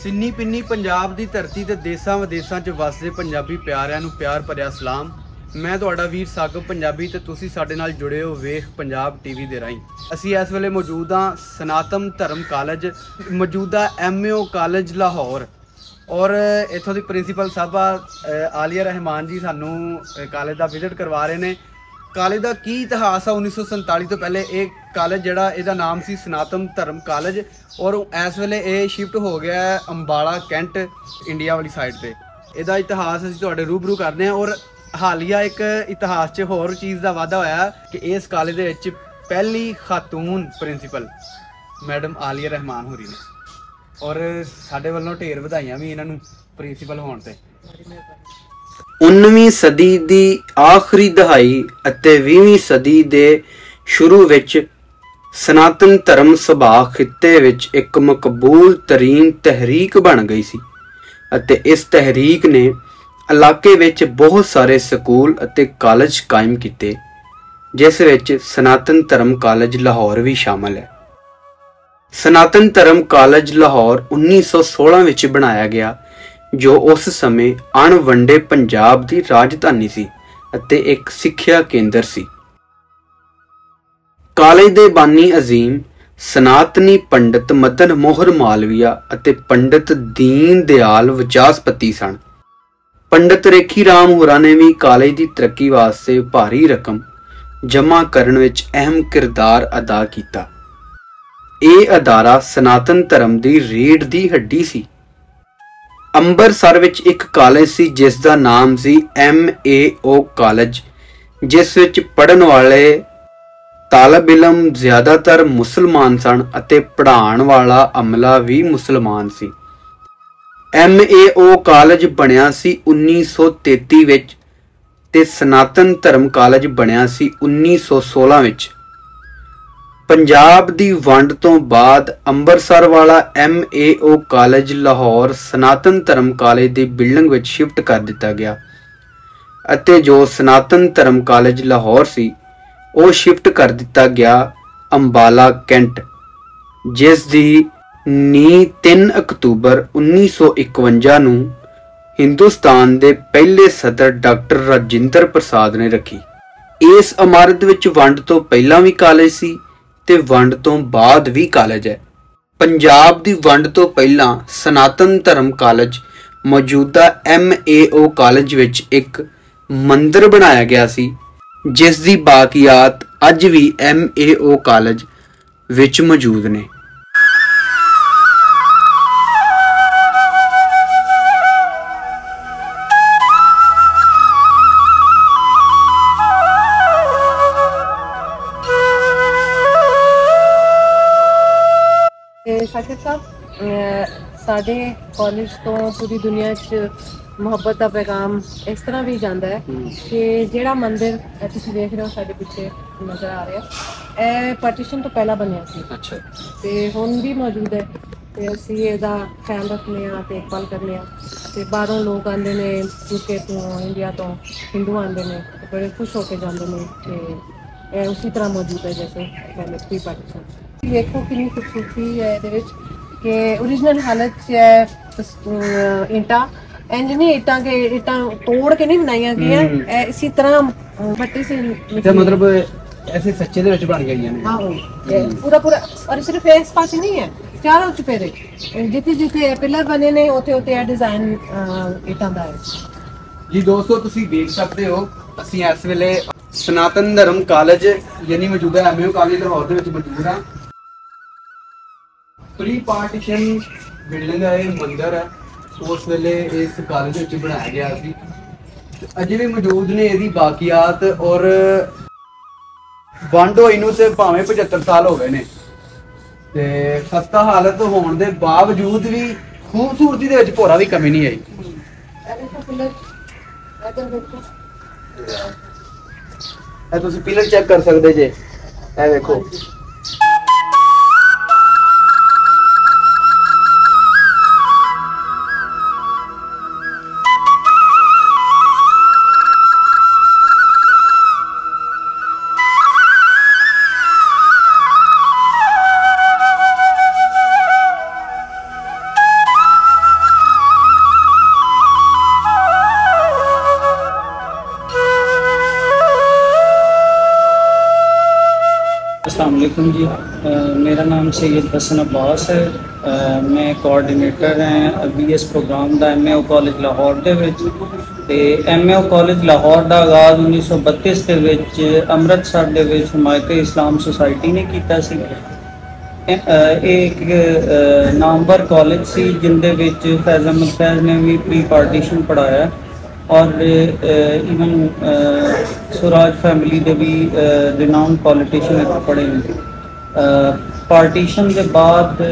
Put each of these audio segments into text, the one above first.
सिन्नी पिन्नी पंजाब की धरती ते देसां विदेसां च वसदे पंजाबी प्यारिਆਂ ਨੂੰ प्यार भरिया सलाम। मैं तुहाडा वीर सागब पंजाबी ते तुसीं साडे नाल जुड़े हो वेख पंजाब टीवी दे राहीं। असीं इस वेले मौजूद हाँ सनातन धर्म कॉलेज मौजूदा MAO कॉलेज लाहौर और इत्थों दी प्रिंसीपल साहबा आलिया रहमान जी सानू कॉलेज का विजिट करवा रहे हैं। कॉलेज का की इतिहास है 1947 तो पहले एक कॉलेज जड़ा इहदा नाम सी सनातन धर्म कॉलेज और इस वेले ये शिफ्ट हो गया है अंबाला कैंट इंडिया वाली साइड पे। इहदा इतिहास असीं तुहाडे रूबरू करने हैं और हालिया एक इतिहास च होर चीज़ का वाधा होया कि इस कॉलेज दे विच पहली खातून प्रिंसीपल मैडम आलिया रहमान होरी ने और साडे वल्लों ढेर वधाइयां भी इन्हां नूं प्रिंसीपल होण ते। 19ਵੀਂ सदी ਦੀ ਆਖਰੀ ਦਹਾਈ ਅਤੇ 20ਵੀਂ ਸਦੀ ਦੇ ਸ਼ੁਰੂ ਵਿੱਚ ਸਨਾਤਨ ਧਰਮ ਸਭਾ ਖਿੱਤੇ ਵਿੱਚ ਇੱਕ ਮਕਬੂਲ ਤਰੀਨ ਤਹਿਰੀਕ ਬਣ ਗਈ ਸੀ ਅਤੇ ਇਸ ਤਹਿਰੀਕ ਨੇ ਇਲਾਕੇ ਵਿੱਚ ਬਹੁਤ ਸਾਰੇ ਸਕੂਲ ਅਤੇ ਕਾਲਜ ਕਾਇਮ ਕੀਤੇ ਜਿਸ ਵਿੱਚ ਸਨਾਤਨ ਧਰਮ ਕਾਲਜ ਲਾਹੌਰ ਵੀ ਸ਼ਾਮਲ ਹੈ। ਸਨਾਤਨ ਧਰਮ ਕਾਲਜ ਲਾਹੌਰ 1916 ਵਿੱਚ ਬਣਾਇਆ ਗਿਆ ਜੋ ਉਸ ਸਮੇਂ ਅਣਵੰਡੇ ਪੰਜਾਬ ਦੀ ਰਾਜਧਾਨੀ ਸੀ ਅਤੇ ਇੱਕ ਸਿੱਖਿਆ ਕੇਂਦਰ ਸੀ। ਕਾਲਜ ਦੇ ਬਾਨੀ ਅਜ਼ੀਮ ਸਨਾਤਨੀ ਪੰਡਤ ਮਦਨ ਮੋਹਨ ਮਾਲਵੀਆ ਅਤੇ ਪੰਡਤ ਦੀਨ ਦਿਆਲ ਵਿਚਾਸਪਤੀ ਸਨ। ਪੰਡਤ ਰੇਖੀ ਰਾਮ ਹੋਰਾਂ ਨੇ ਵੀ ਕਾਲਜ ਦੀ ਤਰੱਕੀ ਵਾਸਤੇ ਭਾਰੀ ਰਕਮ ਜਮ੍ਹਾਂ ਕਰਨ ਵਿੱਚ ਅਹਿਮ ਕਿਰਦਾਰ ਅਦਾ ਕੀਤਾ। ਇਹ ਅਦਾਰਾ ਸਨਾਤਨ ਧਰਮ ਦੀ ਰੀੜ੍ਹ ਦੀ ਹੱਡੀ ਸੀ। ਅੰਮ੍ਰਿਤਸਰ ਵਿੱਚ ਇੱਕ ਕਾਲਜ ਸੀ ਜਿਸ ਦਾ ਨਾਮ ਸੀ MAO ਕਾਲਜ ਜਿਸ ਵਿੱਚ ਪੜ੍ਹਨ ਵਾਲੇ ਤਾਲਬ ਇਲਮ ਜ਼ਿਆਦਾਤਰ ਮੁਸਲਮਾਨ ਸਨ ਅਤੇ ਪੜ੍ਹਾਉਣ ਵਾਲਾ ਅਮਲਾ ਵੀ ਮੁਸਲਮਾਨ ਸੀ। MAO ਕਾਲਜ ਬਣਿਆ ਸੀ 1933 ਵਿੱਚ ਤੇ ਸਨਾਤਨ ਧਰਮ ਕਾਲਜ ਬਣਿਆ ਸੀ 1916 ਵਿੱਚ। ਪੰਜਾਬ ਦੀ ਵੰਡ ਤੋਂ ਬਾਅਦ ਅੰਮ੍ਰਿਤਸਰ ਵਾਲਾ MAO ਕਾਲਜ ਲਾਹੌਰ ਸਨਾਤਨ ਧਰਮ ਕਾਲਜ ਦੀ ਬਿਲਡਿੰਗ ਵਿੱਚ ਸ਼ਿਫਟ ਕਰ ਦਿੱਤਾ ਗਿਆ ਅਤੇ ਜੋ ਸਨਾਤਨ ਧਰਮ ਕਾਲਜ ਲਾਹੌਰ ਸੀ ਉਹ ਸ਼ਿਫਟ ਕਰ ਦਿੱਤਾ ਗਿਆ ਅੰਬਾਲਾ ਕੈਂਟ ਜਿਸ ਦੀ ਨੀਂਹ 3 ਅਕਤੂਬਰ 1951 ਨੂੰ ਹਿੰਦੁਸਤਾਨ ਦੇ ਪਹਿਲੇ ਸਦਰ ਡਾਕਟਰ ਰਾਜਿੰਦਰ ਪ੍ਰਸਾਦ ਨੇ ਰੱਖੀ। ਇਸ ਇਮਾਰਤ ਵਿੱਚ ਵੰਡ ਤੋਂ ਪਹਿਲਾਂ ਵੀ ਕਾਲਜ ਸੀ ਤੇ ਵੰਡ ਤੋਂ ਬਾਅਦ ਵੀ ਕਾਲਜ ਹੈ। ਪੰਜਾਬ ਦੀ ਵੰਡ ਤੋਂ ਪਹਿਲਾਂ ਸਨਾਤਨ ਧਰਮ ਕਾਲਜ ਮੌਜੂਦਾ MAO ਕਾਲਜ ਵਿੱਚ ਇੱਕ ਮੰਦਿਰ ਬਣਾਇਆ ਗਿਆ ਸੀ ਜਿਸ ਦੀ ਬਾਕੀਆਤ ਅੱਜ ਵੀ MAO ਕਾਲਜ ਵਿੱਚ ਮੌਜੂਦ ਨੇ। साकिब साहब साढ़े कॉलेज तो पूरी दुनिया मुहब्बत का पैगाम इस तरह भी जाता है कि जोड़ा मंदिर तुम देख रहे हो साढ़े पिछे नज़र आ रहा है पार्टीशन तो पहला बनया सी। अच्छा तो हुण भी मौजूद है तो असी इसका ख्याल रखने देखभाल करने बाहरों लोग आते हैं UK तो इंडिया तो हिंदू आते हैं तो बड़े खुश होकर जाते हैं कि उसी तरह मौजूद है जैसे पहले प्री पार्टीशन। देखो कितनी खूबसूरती है कि ओरिजिनल हालत है ईंटा इंज नहीं ईंटा के ईंटा तोड़ के नहीं बनाई गई इसी तरह मट्टी से मतलब ऐसे सच्चे दे विच बन गई ने। हां पूरा पूरा और सिर्फ इस पास नहीं है चारों चुपेरे जिथे जिथे पिलर बने ने उथे उथे डिजाइन ईंटा दा है। जी दोस्तों तुसी देख सकते हो ਅਸੀਂ ਇਸ ਵੇਲੇ सनातन धर्म कॉलेज यानी मौजूदा MAO कॉलेज लाहौर ਦੇ ਵਿੱਚ ਮੌਜੂਦ ਹਾਂ। प्री पार्टीशन बिल्डिंग है मंदिर है उस वेले इस कॉलेज ਵਿੱਚ ਬਣਾਇਆ ਗਿਆ ਸੀ ਅਜੇ ਵੀ ਮੌਜੂਦ ਨੇ ਇਹਦੀ ਬਾਕੀਆਤ ਔਰ ਵੰਡ ਹੋਈ ਨੂੰ ਤੇ ਭਾਵੇਂ 75 ਸਾਲ ਹੋ ਗਏ ਨੇ ਤੇ ਖਸਤਾ ਹਾਲਤ ਹੋਣ ਦੇ ਬਾਵਜੂਦ ਵੀ ਖੂਬਸੂਰਤੀ ਦੇ ਵਿੱਚ ਭੋਰਾ ਵੀ ਕਮੀ ਨਹੀਂ ਆਈ। ਇਹ ਤੁਸੀਂ ਪਿਲਰ ਚੈੱਕ ਕਰ ਸਕਦੇ ਜੇ ਇਹ ਵੇਖੋ। अस्सलाम वालेकुम जी। मेरा नाम सैयद हसन अब्बास है। मैं कोआर्डिनेटर हैं BS प्रोग्राम का MAO कॉलेज लाहौर के विच। ते MAO कॉलेज लाहौर का आगाज़ 1932 के विच अमृतसर के विच हिमायत इस्लाम सोसाइटी ने किया सी। एक नामवर कॉलेज सी जिंदे विच फैज़ अहमद फैज़ ने भी प्री पार्टीशन पढ़ाया और इवन सुराज फैमिली के भी रिनाउंड पॉलिटिशियन पढ़े हैं। पार्टीशन के बाद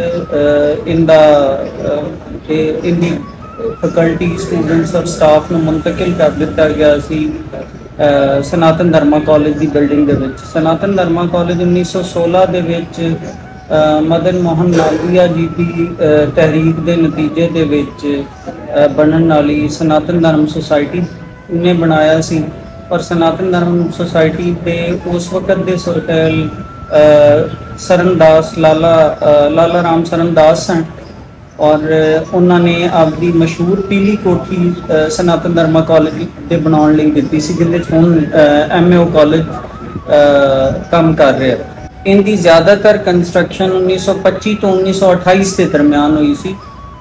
इंदी फैकल्टी स्टूडेंट्स और स्टाफ में मुंतकिल कर दिता गया सी सनातन धर्मा कॉलेज की बिल्डिंग के विच। सनातन धर्मा कॉलेज 1916 के विच मदन मोहन मालवीया जी की तहरीक के नतीजे के विच बनने वाली सनातन धर्म सोसाइटी ने बनाया सी। और सनातन धर्म सोसाइटी के उस वक्त के सुरखेल सरनदास लाला राम सरनदास हैं और उन्होंने आपकी मशहूर पीली कोठी सनातन धर्मा कॉलेज के बनाने दी सी जिंदे हुण MAO कॉलेज काम कर रहा है। इनकी ज़्यादातर कंस्ट्रक्शन 1925 तो 1928 के दरम्यान हुई सी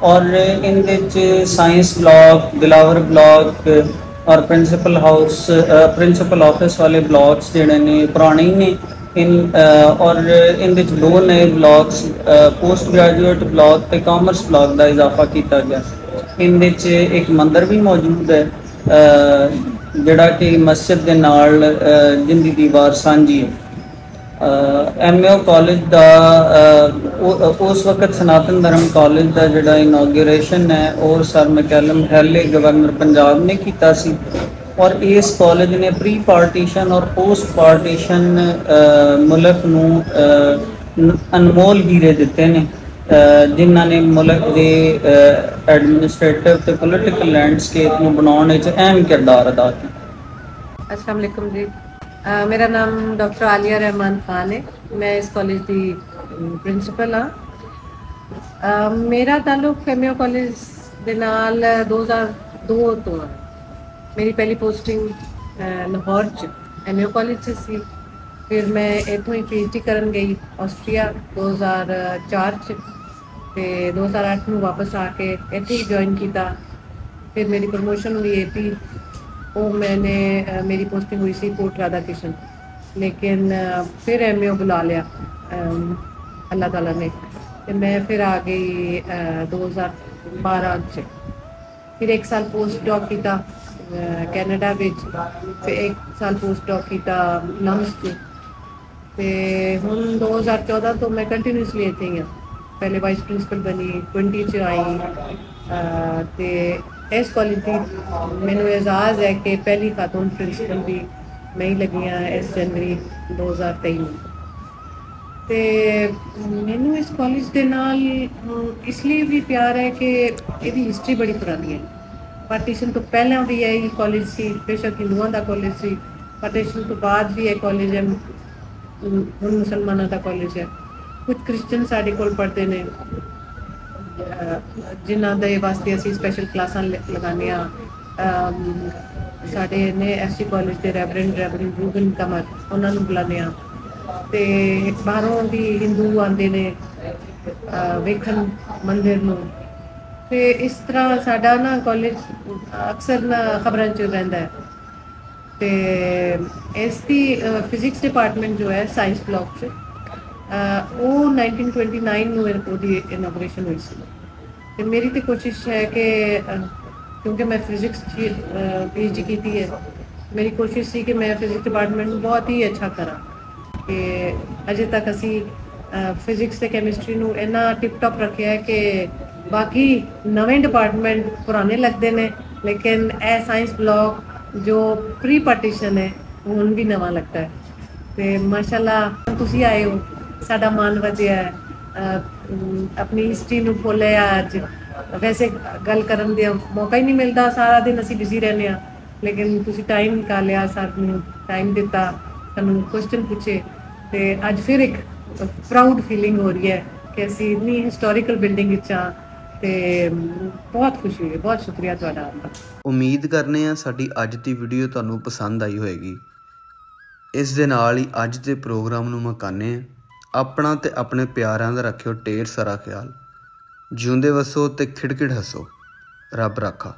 और इनके साइंस ब्लॉक, दिलावर ब्लॉक और प्रिंसिपल हाउस प्रिंसिपल ऑफिस वाले ब्लॉक्स जोड़े ने पुराने ही ने इन और इनके दो नए ब्लॉक्स पोस्ट ग्रेजुएट ब्लॉक ते कॉमर्स ब्लॉक का इजाफा किया गया। इनके एक मंदिर भी मौजूद है जोड़ा कि मस्जिद के नाल जिंदी दीवार सांझी है। MAO कॉलेज का उस वक्त सनातन धर्म कॉलेज का जोड़ा इनॉग्रेशन है और सर मैकैलम हैले गवर्नर पंजाब ने किया सी और इस कॉलेज ने प्री पार्टीशन और पोस्ट पार्टीशन मुल्क नूं अनमोल हीरे दिते ने जिन्हां ने मुल्क के एडमिनिस्ट्रेटिव ते पोलिटिकल लैंडस्केप नूं बनाउण विच अहम किरदार अदा किया। अस्सलाम वालेकुम जी। मेरा नाम डॉक्टर आलिया रहमान खान है। मैं इस कॉलेज की प्रिंसिपल हाँ। मेरा ताल्लुक MAO कॉलेज दे नाल 2002 तो है। मेरी पहली पोस्टिंग लाहौर च MAO कॉलेज च सी। फिर मैं इतों ही PhD करन गई ऑस्ट्रिया 2004 च ते 2008 में वापस आके इत्थे ही ज्वाइन किया। फिर मेरी प्रमोशन हुई AP वो मैंने मेरी पोस्टिंग हुई सी कोट राधा कृष्ण, लेकिन फिर MAO बुला लिया अल्लाह ताला ने तो मैं फिर आ गई 2012 च। फिर एक साल पोस्ट डॉक किया कैनेडा विच, फिर एक साल पोस्ट डॉक किया लम्स च ते हुण 2014 तो मैं कंटिन्यूसली इत्थे ही हाँ। पहले वाइस प्रिंसिपल बनी 20 च आई ते इस कॉलेज की मैनू एजाज़ है कि पहली खातून प्रिंसिपल भी मैं ही लगी हाँ इस जनवरी 2023 में। तो मैनू इस कॉलेज के नाल इसलिए भी प्यार है कि इसकी हिस्टरी बड़ी पुरानी है। पार्टीशन तो पहला भी है ये कॉलेज सी, बेशक हिंदुओं का कॉलेज सी। पार्टीशन तो बाद भी है कॉलेज है, हुण मुसलमानों का कॉलेज है। कुछ क्रिश्चन साढ़े कोल पढ़ते हैं जिन्हों के वास्ते असी स्पैशल क्लासा लगाने साढ़े ने SC कॉलेज के रेवरेंड रूबन कमर उन्होंने बुलाने ते बाहरों भी हिंदू आते ने वेखन मंदिर नूं। ते इस तरह साडा ना कॉलेज अक्सर ना खबरों च रहिंदा है। ते इसकी फिजिक्स डिपार्टमेंट जो है साइंस ब्लॉक च वो 1929 में वो इनोग्रेशन हुई सी। तो मेरी तो कोशिश है कि क्योंकि मैं फिजिक्स PhD की है, मेरी कोशिश थी कि मैं फिजिक्स डिपार्टमेंट बहुत ही अच्छा करा कि अजे तक असी फिजिक्स ते कैमिस्ट्री नूं इन्ना टिप टॉप रखिया है कि बाकी नवे डिपार्टमेंट पुराने लगते हैं, लेकिन ए साइंस ब्लॉक जो प्री पार्टीशन है हुण भी नवा लगता है। तो माशाल्लाह तुसी आए हो, साडा मान वधिया है। अपनी हिस्ट्री नूं खोलिया अज, वैसे गल करन दा मौका ही नहीं मिलता, सारा दिन असी बिजी रहने हाँ, लेकिन तुसी टाइम निकालिया, सानूं टाइम दिता, सानूं क्वेश्चन पूछे तो अज फिर एक प्राउड फीलिंग हो रही है कि असी इतनी हिस्टोरिकल बिल्डिंग विच हाँ ते बहुत खुशी हुई है। बहुत शुक्रिया तुहाडा। उम्मीद करने आ साडी अज दी वीडियो तुहानूं पसंद आई होएगी। इस दे नाल ही अज दे प्रोग्राम नूं मुकाने आ। ਆਪਣਾ ਤੇ ਆਪਣੇ ਪਿਆਰਿਆਂ ਦਾ ਰੱਖਿਓ ਢੇਰ ਸਾਰਾ ਖਿਆਲ। ਜਿਉਂਦੇ ਵਸੋ ਤੇ ਖਿੜਖਿੜ ਹੱਸੋ। ਰੱਬ ਰਾਖਾ।